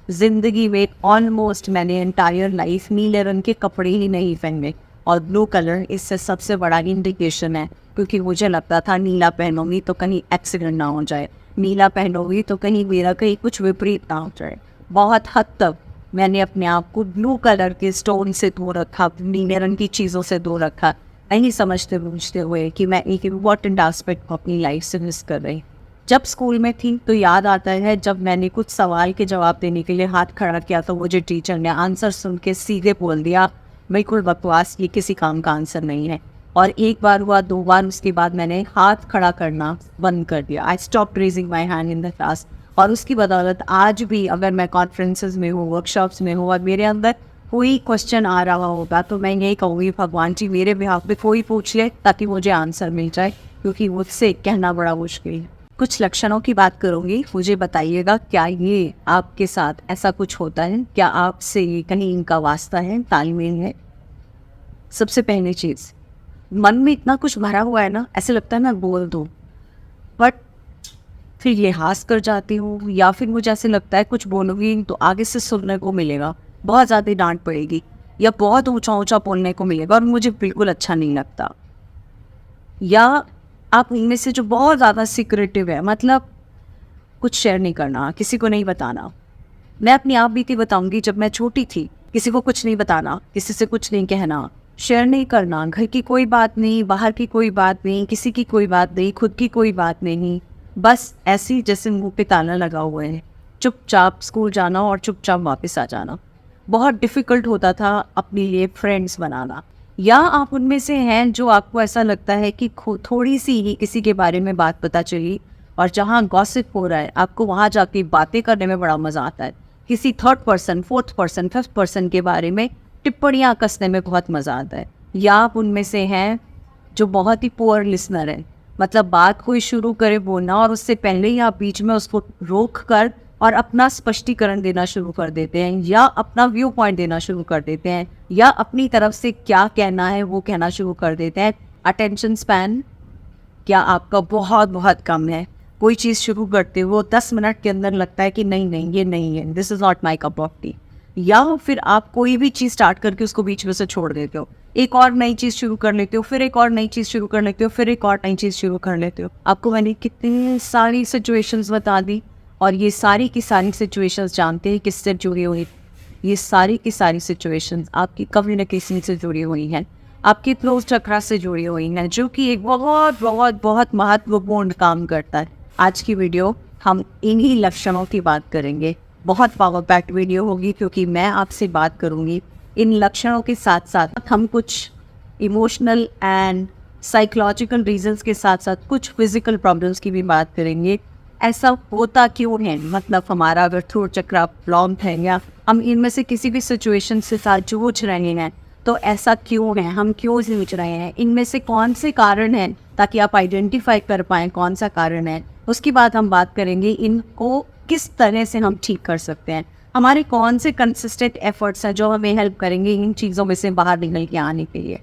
ज़िंदगी में ऑलमोस्ट मैंने एंटायर लाइफ नीले रंग के कपड़े ही नहीं पहने, और ब्लू कलर इससे सबसे बड़ा इंडिकेशन है, क्योंकि मुझे लगता था नीला पहनूंगी तो कहीं एक्सीडेंट ना हो जाए, नीला पहनूंगी तो कहीं मेरा कहीं कुछ विपरीत ना हो जाए। बहुत हद तक मैंने अपने आप को ब्लू कलर के स्टोन से दूर रखा, नीले रंग की चीज़ों से दूर रखा, नहीं समझते बूझते हुए कि मैं एक इम्पॉर्टेंट एस्पेक्ट को अपनी लाइफ से मिस कर रही। जब स्कूल में थी तो याद आता है जब मैंने कुछ सवाल के जवाब देने के लिए हाथ खड़ा किया तो मुझे टीचर ने आंसर सुन के सीधे बोल दिया, बिल्कुल बकवास, ये किसी काम का आंसर नहीं है। और एक बार हुआ, दो बार, उसके बाद मैंने हाथ खड़ा करना बंद कर दिया। I stop raising my hand in the class. और उसकी बदौलत आज भी अगर मैं कॉन्फ्रेंसेज में हूँ, वर्कशॉप्स में हूँ और मेरे अंदर कोई क्वेश्चन आ रहा होगा तो मैं यही कहूँगी, भगवान जी मेरे बिहाफ पे कोई पूछ ले ताकि मुझे आंसर मिल जाए, क्योंकि मुझसे कहना बड़ा मुश्किल है। कुछ लक्षणों की बात करूँगी, मुझे बताइएगा क्या ये आपके साथ ऐसा कुछ होता है, क्या आपसे ये कहीं इनका वास्ता है, तालमेल है। सबसे पहली चीज़, मन में इतना कुछ भरा हुआ है ना, ऐसे लगता है मैं बोल दूँ, बट फिर लिहाज कर जाती हूँ, या फिर मुझे ऐसे लगता है कुछ बोलूँगी तो आगे से सुनने को मिलेगा, बहुत ज़्यादा डांट पड़ेगी या बहुत ऊंचा ऊंचा बोलने को मिलेगा और मुझे बिल्कुल अच्छा नहीं लगता। या आप इनमें से जो बहुत ज़्यादा सीक्रेटिव है, मतलब कुछ शेयर नहीं करना, किसी को नहीं बताना। मैं अपनी आप बीती बताऊंगी, जब मैं छोटी थी, किसी को कुछ नहीं बताना, किसी से कुछ नहीं कहना, शेयर नहीं करना, घर की कोई बात नहीं, बाहर की कोई बात नहीं, किसी की कोई बात नहीं, खुद की कोई बात नहीं, बस ऐसी जैसे मुंह पे ताला लगा हुआ है, चुपचाप स्कूल जाना और चुपचाप वापस आ जाना। बहुत डिफ़िकल्ट होता था अपने लिए फ्रेंड्स बनाना। या आप उनमें से हैं जो आपको ऐसा लगता है कि थोड़ी सी ही किसी के बारे में बात पता चली और जहाँ गॉसिप हो रहा है आपको वहाँ जाके बातें करने में बड़ा मज़ा आता है, किसी third person, fourth person, fifth person के बारे में टिप्पणियाँ कसने में बहुत मज़ा आता है। या आप उनमें से हैं जो बहुत ही पुअर लिसनर है, मतलब बात कोई शुरू करे बोलना और उससे पहले ही आप बीच में उसको रोक कर और अपना स्पष्टीकरण देना शुरू कर देते हैं, या अपना व्यू पॉइंट देना शुरू कर देते हैं, या अपनी तरफ से क्या कहना है वो कहना शुरू कर देते हैं। अटेंशन स्पैन क्या आपका बहुत बहुत कम है? कोई चीज़ शुरू करते हो 10 मिनट के अंदर लगता है कि नहीं नहीं ये नहीं है, this is not my cup of T. या फिर आप कोई भी चीज़ स्टार्ट करके उसको बीच में से छोड़ देते हो, एक और नई चीज़ शुरू कर लेते हो, फिर एक और नई चीज़ शुरू कर लेते हो, फिर एक और नई चीज़ शुरू कर लेते हो। आपको मैंने कितनी सारी सिचुएशंस बता दी, और ये सारी की सारी सिचुएशंस जानते हैं किससे जुड़ी हुई। ये सारी की सारी सिचुएशंस आपकी कम्युनिकेशन से जुड़ी हुई हैं, आपके क्लोज चक्रा से जुड़ी हुई हैं, जो कि एक बहुत बहुत बहुत महत्वपूर्ण काम करता है। आज की वीडियो हम इन्हीं लक्षणों की बात करेंगे। बहुत पावर पैक्ड वीडियो होगी, क्योंकि मैं आपसे बात करूंगी इन लक्षणों के साथ साथ हम कुछ इमोशनल एंड साइकोलॉजिकल रीजंस के साथ साथ कुछ फिजिकल प्रॉब्लम्स की भी बात करेंगे। ऐसा होता क्यों है, मतलब हमारा अगर थ्रोट चक्र ब्लॉक्ड है या हम इनमें से किसी भी सिचुएशन से साथ जूझ रहे हैं तो ऐसा क्यों है, हम क्यों जूझ रहे हैं, इनमें से कौन से कारण हैं, ताकि आप आइडेंटिफाई कर पाएँ कौन सा कारण है। उसके बाद हम बात करेंगे इनको किस तरह से हम ठीक कर सकते हैं, हमारे कौन से कंसिस्टेंट एफर्ट्स हैं जो हमें हेल्प करेंगे इन चीज़ों में से बाहर निकल के आने के लिए।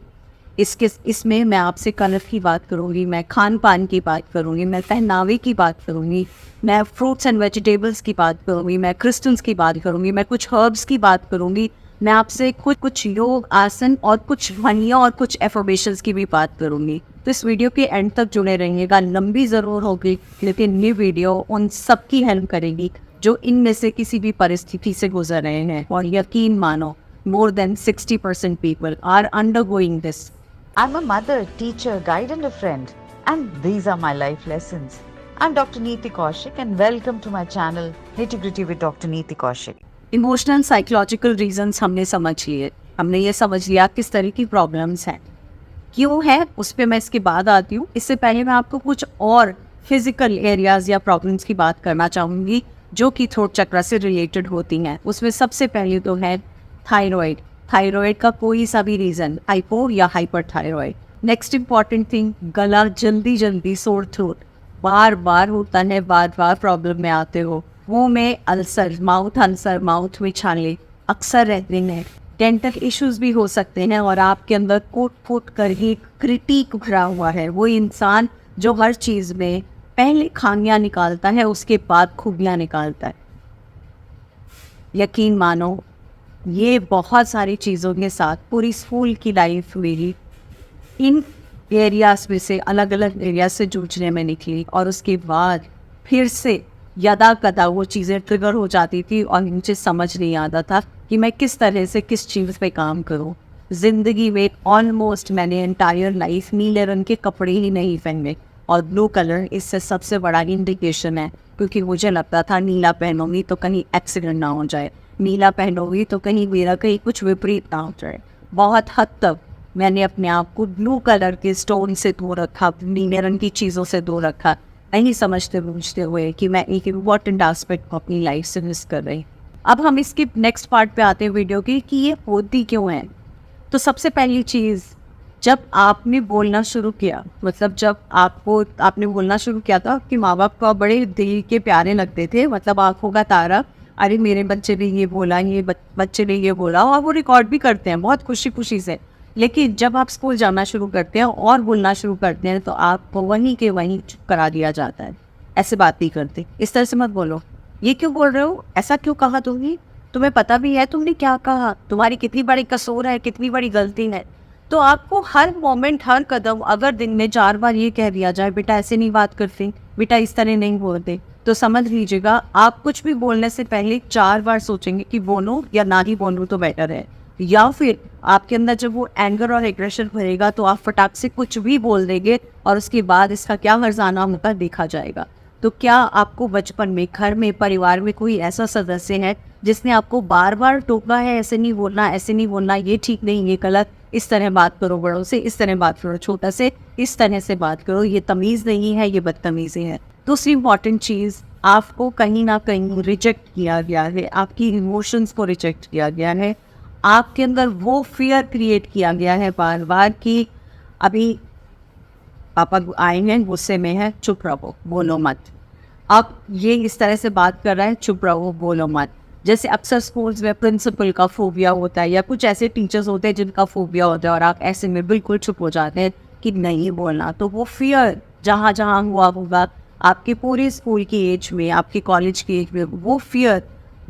इसमें मैं आपसे कलर की बात करूँगी, मैं खान पान की बात करूँगी, मैं पहनावे की बात करूँगी, मैं फ्रूट्स एंड वेजिटेबल्स की बात करूँगी, मैं क्रिस्टल्स की बात करूँगी, मैं कुछ हर्ब्स की बात करूँगी, मैं आपसे कुछ योग आसन और कुछ ध्वनियों और कुछ एफर्मेशंस की भी बात करूँगी। तो इस वीडियो के एंड तक जुड़े रहिएगा। लंबी ज़रूर होगी, लेकिन ये वीडियो उन सब की हेल्प करेगी जो इनमें से किसी भी परिस्थिति से गुजर रहे हैं। और यकीन मानो, more than 60% people are undergoing this. I'm a mother, teacher, guide and a friend, and these are my life lessons. I'm Dr. Neeti Kaushik and welcome to my channel Nitty Gritty with Dr. Neeti Kaushik. Emotional psychological reasons हमने समझ लिए, हमने ये समझ लिया किस तरह की प्रॉब्लम्स हैं, क्यों है, उस पर मैं इसके बाद आती हूँ। इससे पहले मैं आपको कुछ और फिजिकल एरियाज या प्रॉब्लम्स की बात करना चाहूँगी जो कि थ्रोट चक्र से रिलेटेड होती हैं। उसमें सबसे पहले तो है थायराइड। थायराइड का कोई सा भी रीज़न, हाइपो या hyper thyroid. Next important thing, गला जल्दी जल्दी सोर थ्रोट, बार बार होता है, बार बार प्रॉब्लम में आते हो। मुंह में अल्सर, माउथ में छाले अक्सर रहते हैं। डेंटल इश्यूज़ भी हो सकते हैं, और आपके अंदर कूट फूट कर ही क्रिटिक भरा हुआ है, वो इंसान जो हर चीज़ में पहले खामियां निकालता है उसके बाद खूबियाँ निकालता है। यकीन मानो ये बहुत सारी चीज़ों के साथ पूरी स्कूल की लाइफ मेरी इन एरियाज में से अलग अलग एरियाज से जूझने में निकली, और उसके बाद फिर से यदा कदा वो चीज़ें ट्रिगर हो जाती थी और मुझे समझ नहीं आता था कि मैं किस तरह से किस चीज़ पे काम करूं। ज़िंदगी में ऑलमोस्ट मैंने एंटायर लाइफ नीले रंग के कपड़े ही नहीं पहने, और ब्लू कलर इससे सबसे बड़ा इंडिकेशन है, क्योंकि मुझे लगता था नीला पहनूंगी तो कहीं एक्सीडेंट ना हो जाए, नीला पहनूंगी तो कहीं मेरा कहीं कुछ विपरीत ना हो जाए। बहुत हद तक मैंने अपने आप को ब्लू कलर के स्टोन से दूर रखा, नीले रंग की चीज़ों से दूर रखा, नहीं समझते बूझते हुए कि मैं एक इम्पॉर्टेंट एस्पेक्ट को अपनी लाइफ से मिस कर रही। अब हम इसके नेक्स्ट पार्ट पे आते हैं वीडियो की कि ये होती क्यों है। तो सबसे पहली चीज़, जब आपने बोलना शुरू किया, मतलब जब आपने बोलना शुरू किया था कि माँ बाप को बड़े दिल के प्यारे लगते थे, मतलब आंखों का तारा, अरे मेरे बच्चे ने ये बोला, ये बच्चे ने ये बोला, और वो रिकॉर्ड भी करते हैं बहुत खुशी खुशी से। लेकिन जब आप स्कूल जाना शुरू करते हैं और बोलना शुरू करते हैं तो आपको वहीं के वहीं चुप करा दिया जाता है, ऐसे बात नहीं करते, इस तरह से मत बोलो, ये क्यों बोल रहे हो, ऐसा क्यों कहा तुमने, तुम्हें पता भी है तुमने क्या कहा, तुम्हारी कितनी बड़ी कसूर है, कितनी बड़ी गलती है। तो आपको हर मोमेंट, हर कदम, अगर दिन में 4 बार ये कह दिया जाए बेटा ऐसे नहीं बात करते, बेटा इस तरह नहीं बोलते, तो समझ लीजिएगा आप कुछ भी बोलने से पहले 4 बार सोचेंगे कि बोलूं या ना ही बोलूं तो बेटर है। या फिर आपके अंदर जब वो एंगर और एग्रेशन भरेगा तो आप फटाक से कुछ भी बोल देंगे, और उसके बाद इसका क्या हर्जाना होता देखा जाएगा। तो क्या आपको बचपन में घर में परिवार में कोई ऐसा सदस्य है जिसने आपको बार बार टोका है, ऐसे नहीं बोलना, ऐसे नहीं बोलना, ये ठीक नहीं, ये गलत, इस तरह बात करो बड़ों से, इस तरह बात करो छोटा से, इस तरह से बात करो, ये तमीज़ नहीं है, ये बदतमीज़ी है। दूसरी इंपॉर्टेंट चीज़, आपको कहीं ना कहीं रिजेक्ट किया गया है, आपकी इमोशंस को रिजेक्ट किया गया है, आपके अंदर वो फियर क्रिएट किया गया है बार बार कि अभी पापा आए हैं, गुस्से में है, चुप रहो, बोलो मत, अब ये इस तरह से बात कर रहा है, चुप रहो, बोलो मत। जैसे अक्सर स्कूल्स में प्रिंसिपल का फोबिया होता है, या कुछ ऐसे टीचर्स होते हैं जिनका फोबिया होता है, और आप ऐसे में बिल्कुल चुप हो जाते हैं कि नहीं बोलना। तो वो फियर जहाँ जहाँ हुआ होगा आपके पूरे स्कूल की एज में, आपके कॉलेज की एज में, वो फियर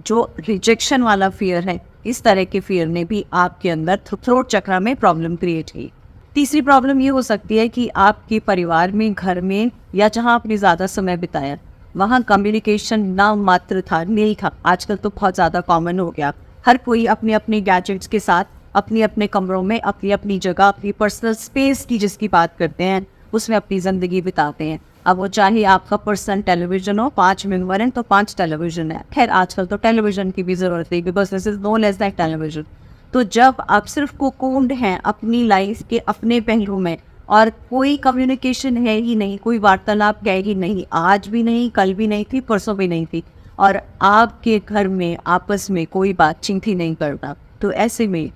जो रिजेक्शन वाला फियर है, इस तरह के फियर ने भी आपके अंदर थ्रोट चक्र में प्रॉब्लम क्रिएट की। तीसरी प्रॉब्लम ये हो सकती है कि आपके परिवार में, घर में, या जहाँ आपने ज़्यादा समय बिताया वहाँ कम्युनिकेशन ना मात्र था, नहीं था। आजकल तो बहुत ज़्यादा कॉमन हो गया, हर कोई अपने अपने गैजेट्स के साथ अपने अपने कमरों में अपनी अपनी जगह, अपनी पर्सनल स्पेस की जिसकी बात करते हैं उसमें अपनी ज़िंदगी बिताते हैं। अब वो चाहे आपका पर्सनल टेलीविज़न हो, 5 मेंबर हैं तो 5 टेलीविज़न है। खैर आजकल तो टेलीविज़न की भी ज़रूरत है, because this is known as that television. तो जब आप सिर्फ कोकून्ड हैं अपनी लाइफ के अपने पहलू में, और कोई कम्युनिकेशन है ही नहीं, कोई वार्तालाप है ही नहीं, आज भी नहीं, कल भी नहीं थी, परसों भी नहीं थी, और आपके घर में आपस में कोई बातचीत ही नहीं करता, तो ऐसे में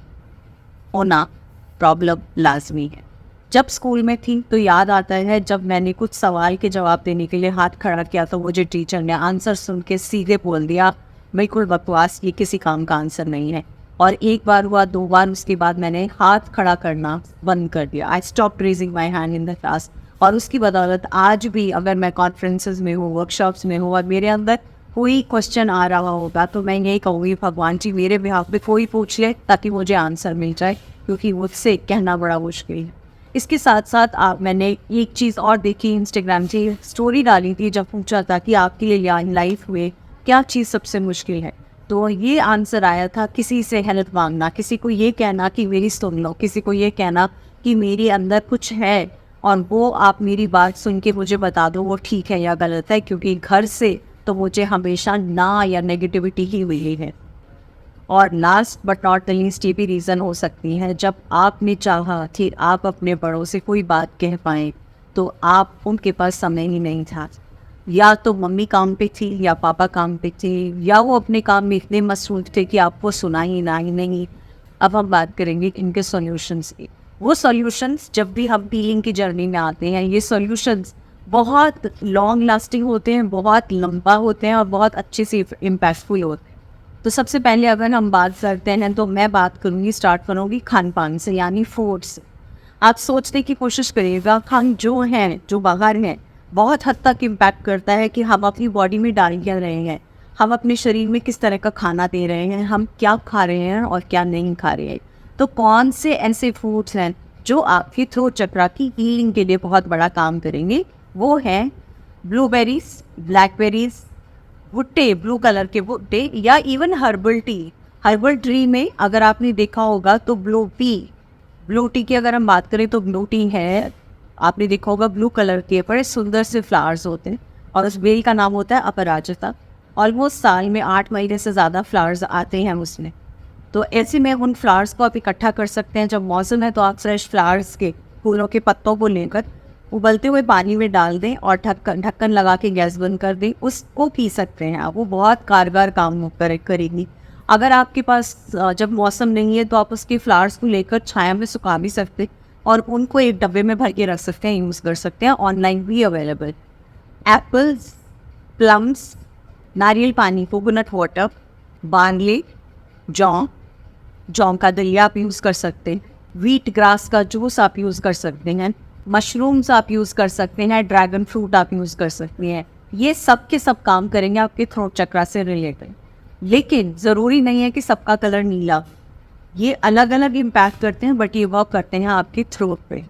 होना प्रॉब्लम लाजमी है। जब स्कूल में थी तो याद आता है जब मैंने कुछ सवाल के जवाब देने के लिए हाथ खड़ा किया तो मुझे टीचर ने आंसर सुन के सीधे बोल दिया, बिल्कुल बकवास, ये किसी काम का आंसर नहीं है। और एक बार हुआ, 2 बार, उसके बाद मैंने हाथ खड़ा करना बंद कर दिया। I stop raising my hand in the class. और उसकी बदौलत आज भी अगर मैं कॉन्फ्रेंसेस में हूँ, वर्कशॉप्स में हूँ, और मेरे अंदर कोई क्वेश्चन आ रहा होगा तो मैं यही कहूँगी, भगवान जी मेरे बिहाफ पे कोई पूछ ले ताकि मुझे आंसर मिल जाए, क्योंकि मुझसे कहना बड़ा मुश्किल है। इसके साथ साथ मैंने एक चीज़ और देखी, इंस्टाग्राम की स्टोरी डाली थी जब पूछा था कि आपके लिए लाइफ में क्या चीज़ सबसे मुश्किल है, तो ये आंसर आया था किसी से हेल्प मांगना, किसी को ये कहना कि मेरी सुन लो, किसी को ये कहना कि मेरे अंदर कुछ है और वो आप मेरी बात सुन के मुझे बता दो वो ठीक है या गलत है, क्योंकि घर से तो मुझे हमेशा ना या नेगेटिविटी ही हुई है। और last but not the least ये भी रीज़न हो सकती है, जब आपने चाहा कि आप अपने बड़ों से कोई बात कह पाएँ तो आप उनके पास समय ही नहीं था, या तो मम्मी काम पे थी या पापा काम पे थे, या वो अपने काम में इतने मसरूफ़ थे कि आपको सुना ही नहीं। अब हम बात करेंगे इनके सॉल्यूशंस की। वो सॉल्यूशंस जब भी हम हीलिंग की जर्नी में आते हैं, ये सॉल्यूशंस बहुत लॉन्ग लास्टिंग होते हैं, बहुत लंबा होते हैं और बहुत अच्छे से इम्पैक्टफुल होते हैं। तो सबसे पहले अगर हम बात करते हैं तो मैं बात करूँगी, स्टार्ट करूँगी खान पान से, यानी फूड से। आप सोचने की कोशिश करिएगा, खान जो है, जो बाहर है, बहुत हद तक इम्पैक्ट करता है कि हम अपनी बॉडी में डाल क्या रहे हैं। हम अपने शरीर में किस तरह का खाना दे रहे हैं, हम क्या खा रहे हैं और क्या नहीं खा रहे हैं। तो कौन से ऐसे फूड्स हैं जो आपकी थ्रोट चक्रा की हीलिंग के लिए बहुत बड़ा काम करेंगे, वो हैं ब्लूबेरीज, ब्लैकबेरीज, भुट्टे, ब्लू कलर के भुट्टे, या even herbal tea. Herbal tea में अगर आपने देखा होगा तो ब्लू टी की अगर हम बात करें तो ब्लू टी है, आपने देखा होगा ब्लू कलर के बड़े सुंदर से फ्लावर्स होते हैं और उस बेल का नाम होता है अपराजिता। ऑलमोस्ट साल में 8 महीने से ज़्यादा फ्लावर्स आते हैं उसमें। तो ऐसे में उन फ्लावर्स को आप इकट्ठा कर सकते हैं। जब मौसम है तो आप फ्रेश फ्लावर्स के फूलों के पत्तों को लेकर उबलते हुए पानी में डाल दें और ढक्कन लगा के गैस बंद कर दें, उसको पी सकते हैं आप। वो बहुत कारगर काम करेगी। अगर आपके पास जब मौसम नहीं है तो आप उसके फ्लावर्स को लेकर छाया में सुखा भी सकते और उनको एक डब्बे में भर के रख सकते हैं, यूज़ कर सकते हैं। ऑनलाइन भी अवेलेबल। एप्पल्स, प्लम्स, नारियल पानी, कोकोनट वाटर, बार्ले, जौ का दलिया आप यूज़ कर सकते हैं। व्हीट ग्रास का जूस आप यूज़ कर सकते हैं। मशरूम्स आप यूज़ कर सकते हैं। ड्रैगन फ्रूट आप यूज़ कर सकते हैं। ये सब के सब काम करेंगे आपके थ्रोट चक्रा से रिलेटेड। लेकिन ज़रूरी नहीं है कि सबका कलर नीला, ये अलग अलग इम्पैक्ट करते हैं, बट ये वर्क करते हैं आपके थ्रोट पे।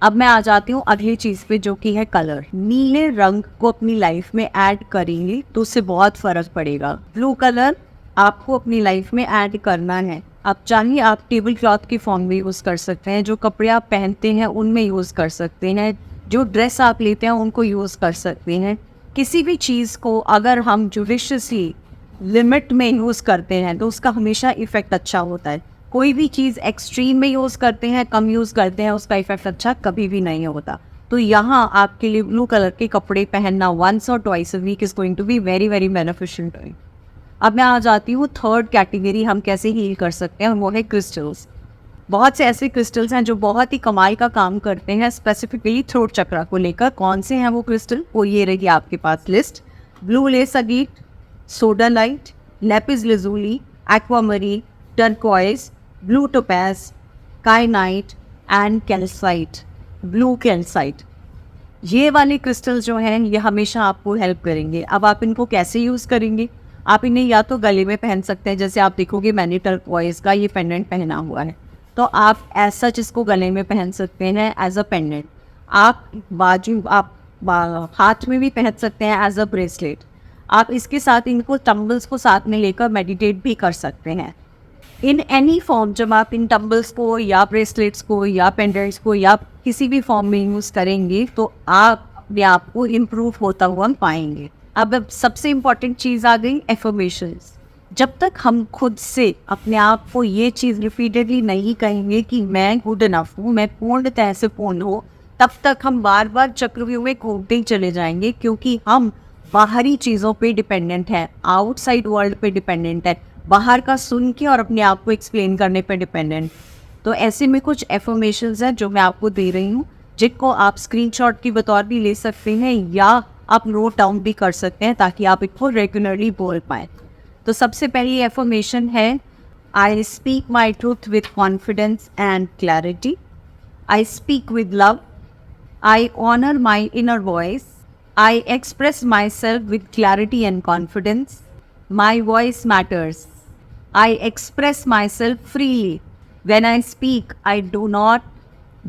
अब मैं आ जाती हूँ अगली चीज़ पे, जो कि है कलर। नीले रंग को अपनी लाइफ में ऐड करेंगे तो उससे बहुत फ़र्क पड़ेगा। ब्लू कलर आपको अपनी लाइफ में ऐड करना है। आप चाहिए आप टेबल क्लॉथ की फॉर्म में यूज़ कर सकते हैं, जो कपड़े आप पहनते हैं उनमें यूज़ कर सकते हैं, जो ड्रेस आप लेते हैं उनको यूज़ कर सकते हैं। किसी भी चीज़ को अगर हम जुडिशियसली लिमिट में यूज़ करते हैं तो उसका हमेशा इफ़ेक्ट अच्छा होता है। कोई भी चीज़ एक्सट्रीम में यूज़ करते हैं, कम यूज़ करते हैं, उसका इफ़ेक्ट अच्छा कभी भी नहीं होता। तो यहाँ आपके लिए ब्लू कलर के कपड़े पहनना वंस और twice a week is going to be very very beneficial to you. अब मैं आ जाती हूँ थर्ड कैटेगरी, हम कैसे हील कर सकते हैं, वो है क्रिस्टल्स। बहुत से ऐसे क्रिस्टल्स हैं जो बहुत ही कमाल का काम करते हैं स्पेसिफिकली थ्रोट चक्रा को लेकर। कौन से हैं वो क्रिस्टल, वो ये रही आपके पास list. Blue lace agate, sodalite, lapis lazuli, aquamarine, turquoise, blue topaz, kyanite and calcite, blue calcite। ये वाले क्रिस्टल जो हैं ये हमेशा आपको हेल्प करेंगे। अब आप इनको कैसे यूज़ करेंगे, आप इन्हें या तो गले में पहन सकते हैं, जैसे आप देखोगे मैंने टर्क्वाइज का ये पेंडेंट पहना हुआ है, तो आप ऐसा इसको गले में पहन सकते हैं एज अ पेंडेंट। आप हाथ में भी पहन सकते हैं एज अ ब्रेसलेट। आप इसके साथ इनको टम्बल्स को साथ में लेकर मेडिटेट भी कर सकते हैं। इन एनी फॉर्म जब आप इन टम्बल्स को या ब्रेसलेट्स को या पेंडेंट्स को या किसी भी फॉर्म में यूज़ करेंगे तो आप अपने आप को इम्प्रूव होता हुआ पाएंगे। अब सबसे इम्पॉर्टेंट चीज़ आ गई एफर्मेशंस। जब तक हम खुद से अपने आप को ये चीज़ रिपीटेडली नहीं कहेंगे कि मैं गुड इनफ हूँ, मैं पूर्णतः से पूर्ण हूँ, तब तक हम बार बार चक्रव्यूह में घूमते ही चले जाएंगे, क्योंकि हम बाहरी चीज़ों पे डिपेंडेंट है, आउटसाइड वर्ल्ड पे डिपेंडेंट है, बाहर का सुन के और अपने आप को एक्सप्लेन करने पे डिपेंडेंट। तो ऐसे में कुछ एफर्मेशंस हैं जो मैं आपको दे रही हूँ, जिनको आप स्क्रीनशॉट की बतौर भी ले सकते हैं या आप नोट डाउन भी कर सकते हैं, ताकि आप इनको रेगुलरली बोल पाएँ। तो सबसे पहली एफर्मेशन है, I speak my truth with confidence and clarity, I speak with love, I honour my inner voice, I express myself with clarity and confidence. My voice matters. I express myself freely. When I speak, I do not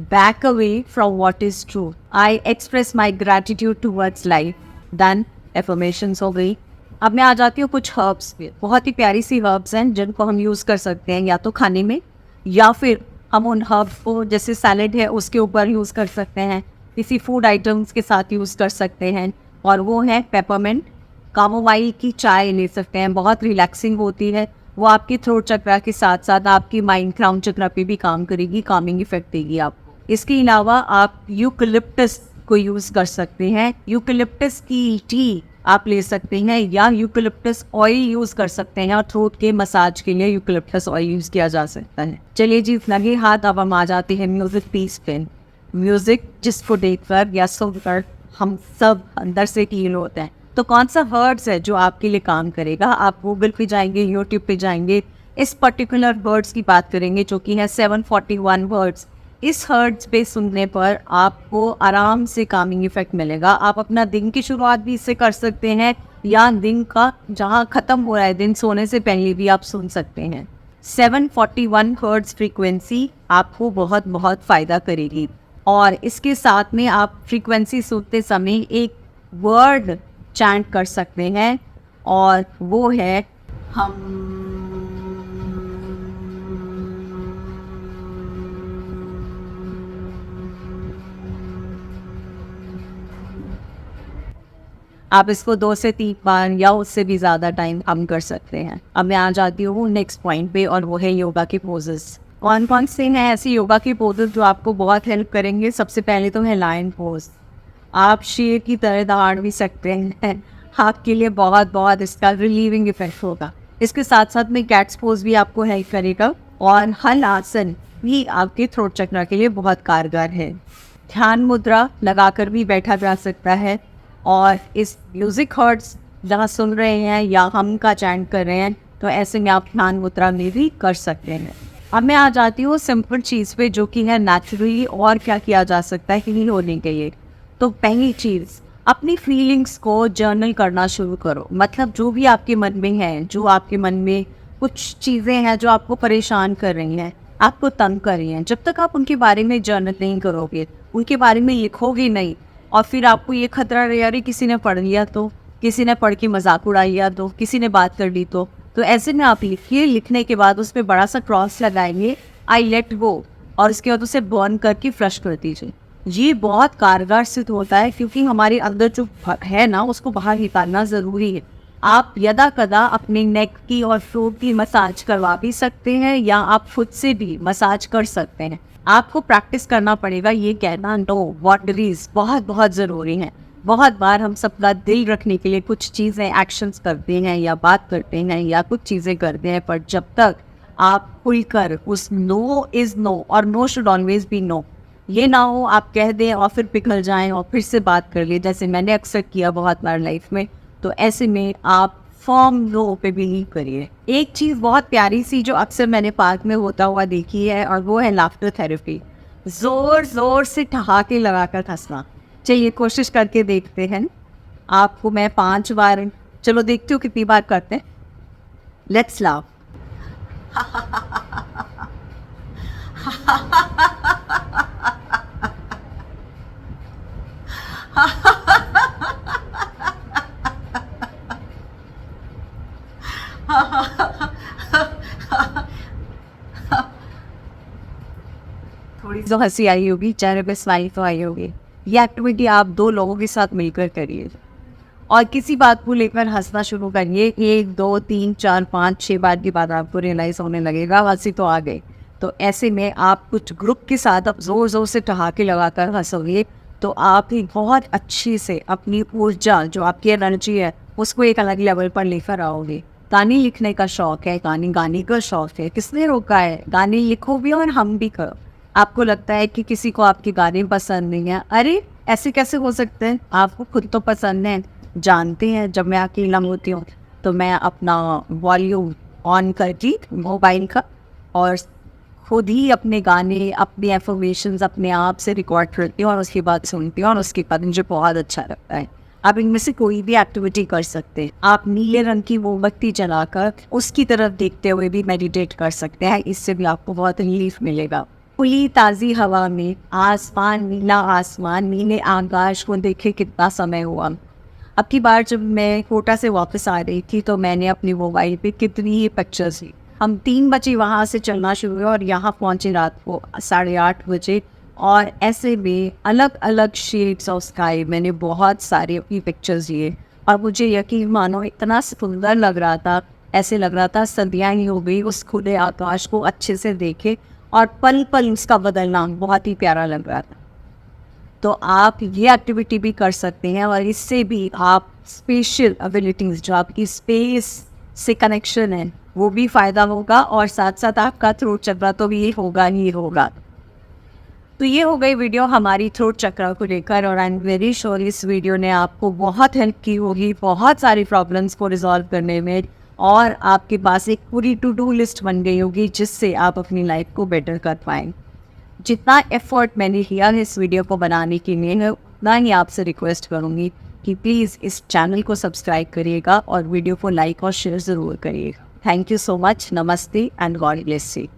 back away from what is true. I express my gratitude towards life. Done. Affirmations हो गई। अब मैं आ जाती हूँ कुछ herbs पे। बहुत ही प्यारी सी हर्ब्स हैं जिनको हम यूज़ कर सकते हैं, या तो खाने में या फिर हम उन हर्ब्स को जैसे सैलेड है उसके ऊपर यूज़ कर सकते हैं, किसी फूड आइटम्स के साथ यूज़ कर सकते हैं। और वो है पेपरमेंट। कामोमाइल की चाय ले सकते हैं, बहुत रिलैक्सिंग होती है, वो आपकी थ्रोट चक्रा के साथ साथ आपकी माइंड क्राउन चक्रा पे भी काम करेगी, कामिंग इफेक्ट देगी आपको। इसके अलावा आप यूकलिप्टस को यूज़ कर सकते हैं, यूकलिप्टस की टी आप ले सकते हैं, या यूकलिप्टस ऑयल यूज़ कर सकते हैं, और थ्रोट के मसाज के लिए यूकलिप्टस ऑयल यूज़ किया जा सकता है। चलिए जी, लगे हाथ, अब हम आ जाते हैं म्यूज़िक पीस पे। म्यूज़िक जिसको देखकर या सुनकर हम सब अंदर से हील होते हैं। तो कौन सा वर्ड्स है जो आपके लिए काम करेगा, आप गूगल पे जाएंगे, यूट्यूब पे जाएंगे, इस पर्टिकुलर वर्ड्स की बात करेंगे जो कि है 741 वर्ड्स इस हर्ट्ज पे सुनने पर आपको आराम से कामिंग इफेक्ट मिलेगा। आप अपना दिन की शुरुआत भी इससे कर सकते हैं या दिन का जहाँ ख़त्म हो रहा है दिन सोने से पहले भी आप सुन सकते हैं। 741 हर्ट्ज फ्रीक्वेंसी आपको बहुत बहुत फ़ायदा करेगी। और इसके साथ में आप फ्रीक्वेंसी सुनते समय एक वर्ड चैंट कर सकते हैं और वो है हम। आप इसको 2 से 3 बार या उससे भी ज़्यादा टाइम हम कर सकते हैं। अब मैं आ जाती हूँ नेक्स्ट पॉइंट पे और वो है योगा के पोजेस। कौन कौन से हैं ऐसे योगा के पोजेस जो आपको बहुत हेल्प करेंगे? सबसे पहले तो है लायन पोज। आप शेर की तरह दहाड़ भी सकते हैं, आपके लिए बहुत बहुत इसका रिलीविंग इफेक्ट होगा। इसके साथ साथ में कैट्स पोज भी आपको हेल्प करेगा और हल आसन भी आपके थ्रोट चक्र के लिए बहुत कारगर है। ध्यान मुद्रा लगाकर भी बैठा जा सकता है और इस म्यूज़िक हर्ट्स जहाँ सुन रहे हैं या हम का चैंट कर रहे हैं तो ऐसे में आप ध्यान मुद्रा में भी कर सकते हैं। अब मैं आ जाती हूँ सिंपल चीज़ पे जो कि है नेचुरली और क्या किया जा सकता है हील होने के लिए। तो पहली चीज़, अपनी फीलिंग्स को जर्नल करना शुरू करो। मतलब जो भी आपके मन में है, जो आपके मन में कुछ चीज़ें हैं जो आपको परेशान कर रही हैं, आपको तंग कर रही हैं, जब तक आप उनके बारे में जर्नल नहीं करोगे, उनके बारे में लिखोगे नहीं और फिर आपको ये खतरा रहे यार किसी ने पढ़ लिया तो, किसी ने पढ़ के मजाक उड़ाया तो, किसी ने बात कर ली तो ऐसे में आप लिखिए। लिखने के बाद उस पर बड़ा सा क्रॉस लगाएंगे, आई लेट गो, और उसके बाद उसे बर्न करके फ्लश कर दीजिए। ये बहुत कारगर सिद्ध होता है क्योंकि हमारे अंदर जो है ना उसको बाहर निकालना ज़रूरी है। आप यदा कदा अपने नेक की और थ्रोट की मसाज करवा भी सकते हैं या आप खुद से भी मसाज कर सकते हैं। आपको प्रैक्टिस करना पड़ेगा ये कहना नो बाउंड्रीज बहुत बहुत ज़रूरी है। बहुत बार हम सबका दिल रखने के लिए कुछ चीज़ें एक्शंस करते हैं या बात करते हैं या कुछ चीज़ें करते हैं, पर जब तक आप खुलकर उस नो इज़ नो और no should always be no, ये ना हो आप कह दें और फिर पिघल जाएं और फिर से बात कर लिए, जैसे मैंने अक्सर किया बहुत बार लाइफ में। तो ऐसे में आप फॉर्म नो पे बिलीव करिए। एक चीज़ बहुत प्यारी सी जो अक्सर मैंने पार्क में होता हुआ देखी है और वो है लाफ्टर थेरेपी। ज़ोर ज़ोर से ठहाके लगाकर हंसना। चलिए कोशिश करके देखते हैं। आपको मैं 5 बार, चलो देखती हूँ कितनी बार करते हैं। Let's laugh. थोड़ी सी हंसी आई होगी, चेहरे पे स्माइल तो आई होगी। ये एक्टिविटी आप 2 लोगों के साथ मिलकर करिए और किसी बात को लेकर हंसना शुरू करिए। 1 2 3 4 5 6 बार के बाद आपको रियलाइज़ होने लगेगा हंसी तो आ गई। तो ऐसे में आप कुछ ग्रुप के साथ अब ज़ोर ज़ोर से ठहाके लगाकर हंसोगे तो आप ही बहुत अच्छी से अपनी ऊर्जा, जो आपकी एनर्जी है, उसको एक अलग लेवल पर लेकर आओगे। गाने लिखने का शौक़ है, गाने गाने का शौक़ है, किसने रोका है? गाने लिखो भी और हम भी करो। आपको लगता है कि किसी को आपके गाने पसंद नहीं है, अरे ऐसे कैसे हो सकते हैं? आपको खुद तो पसंद है। जानते हैं जब मैं अकेला होती हूँ तो मैं अपना वॉल्यूम ऑन करती मोबाइल का और खुद ही अपने गाने, अपने एफर्मेशंस अपने आप से रिकॉर्ड करती हूँ और उसके बाद सुनती हूँ और उसके बाद मुझे बहुत अच्छा लगता है। आप इनमें से कोई भी एक्टिविटी कर सकते हैं। आप नीले रंग की मोमबत्ती जलाकर उसकी तरफ देखते हुए भी मेडिटेट कर सकते हैं। इससे भी आपको बहुत रिलीफ मिलेगा। खुली ताज़ी हवा में आसमान, नीला आसमान, नीले आकाश को देखे कितना समय हुआ। अब की बार जब मैं कोटा से वापस आ रही थी तो मैंने अपनी मोबाइल पे कितनी ही पिक्चर्स ली। हम 3 बजे वहाँ से चलना शुरू हुआ और यहाँ पहुँचे रात को 8:30 बजे और ऐसे में अलग अलग शेड्स ऑफ स्काई मैंने बहुत सारे अपनी पिक्चर्स लिए और मुझे यकीन मानो इतना सुंदर लग रहा था। ऐसे लग रहा था सर्दियाँ ही हो गई उस खुले आकाश को अच्छे से देखे और पल पल उसका बदलना बहुत ही प्यारा लग रहा था। तो आप ये एक्टिविटी भी कर सकते हैं और इससे भी आप स्पेशल एबिलिटीज़, जो आपकी स्पेस से कनेक्शन है, वो भी फ़ायदा होगा और साथ साथ आपका थ्रोट चक्र तो भी होगा ही होगा। तो ये हो गई वीडियो हमारी थ्रोट चक्र को लेकर और आई एम वेरी श्योर इस वीडियो ने आपको बहुत हेल्प की होगी बहुत सारी प्रॉब्लम्स को रिजॉल्व करने में और आपके पास एक पूरी टू डू लिस्ट बन गई होगी जिससे आप अपनी लाइफ को बेटर कर पाएँ। जितना एफर्ट मैंने किया है इस वीडियो को बनाने के लिए, मैं उतना ही आपसे रिक्वेस्ट करूँगी कि प्लीज़ इस चैनल को सब्सक्राइब करिएगा और वीडियो को लाइक और शेयर ज़रूर करिएगा। Thank you so much. नमस्ते एंड गॉड ब्लेस यू।